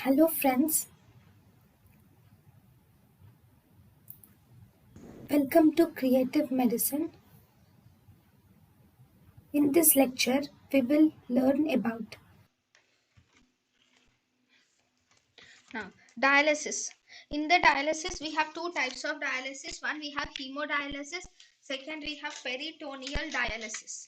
Hello friends, welcome to Creative Medicine. In this lecture, we will learn about Now, dialysis. In the dialysis, we have two types of dialysis. One, we have hemodialysis. Second, we have peritoneal dialysis.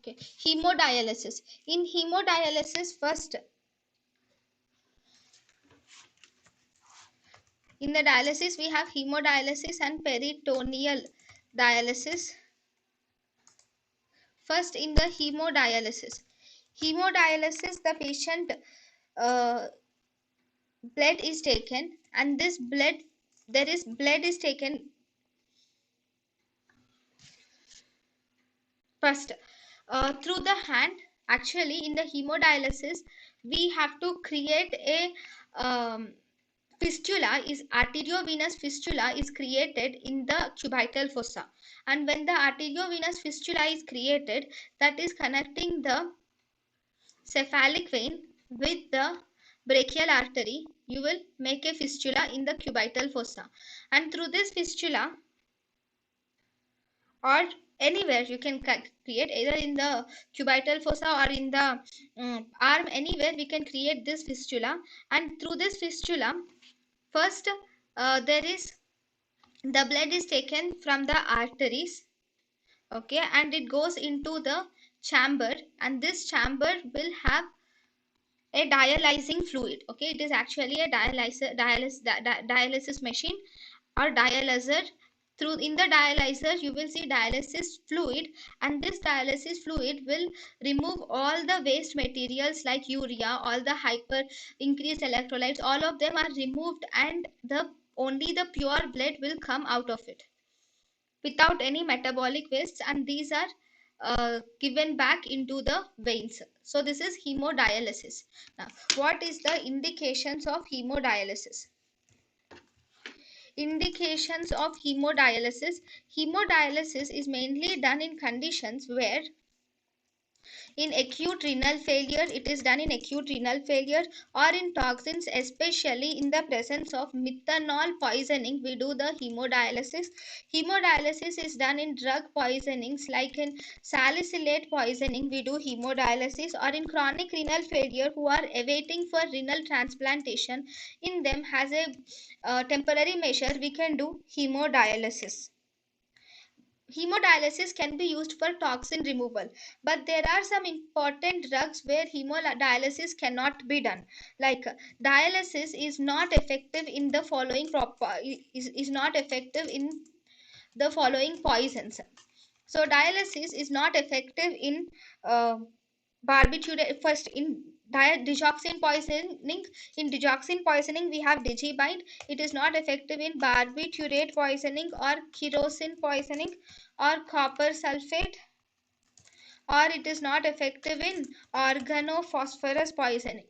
Okay, hemodialysis. In hemodialysis, first, in the dialysis, we have hemodialysis and peritoneal dialysis. First, in the hemodialysis. Hemodialysis, the patient uh, blood is taken, and this blood, blood is taken first through the hand. Actually, in the hemodialysis, we have to create a fistula, is arteriovenous fistula is created in the cubital fossa. And when the arteriovenous fistula is created, that is connecting the cephalic vein with the brachial artery, you will make a fistula in the cubital fossa. And through this fistula, or anywhere you can create, either in the cubital fossa or in the arm, anywhere we can create this fistula. And through this fistula, first there is the blood is taken from the arteries, okay, and it goes into the chamber, and this chamber will have a dialyzing fluid. Okay, it is actually a dialysis machine or dialyzer. Through in the dialyzer, you will see dialysis fluid, and this dialysis fluid will remove all the waste materials like urea, all the hyper increased electrolytes, all of them are removed, and the only the pure blood will come out of it without any metabolic wastes, and these are given back into the veins. So this is hemodialysis. Now, what is the indications of hemodialysis? Indications of hemodialysis. Hemodialysis is mainly done in conditions where in acute renal failure, it is done in acute renal failure, or in toxins, especially in the presence of methanol poisoning, we do the hemodialysis. Hemodialysis is done in drug poisonings, like in salicylate poisoning, we do hemodialysis, or in chronic renal failure who are awaiting for renal transplantation. In them, as a temporary measure, we can do hemodialysis. Hemodialysis can be used for toxin removal, but there are some important drugs where hemodialysis cannot be done. Like dialysis is not effective in the following is not effective in the following poisons. So dialysis is not effective in uh, barbiturate. First, in digoxin poisoning. In digoxin poisoning, we have digibind. It is not effective in barbiturate poisoning or kerosene poisoning or copper sulfate, or it is not effective in organophosphorus poisoning.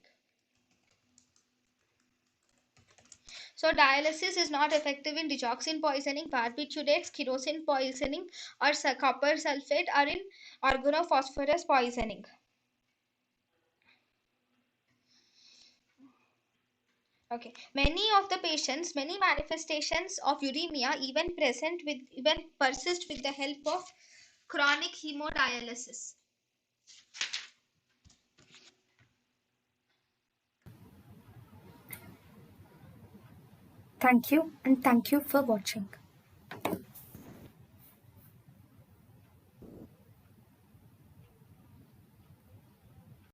So dialysis is not effective in digoxin poisoning, barbiturates, kerosene poisoning, or copper sulfate, or in organophosphorus poisoning. Okay, many of the patients, many manifestations of uremia even persist with the help of chronic hemodialysis. thank you and thank you for watching.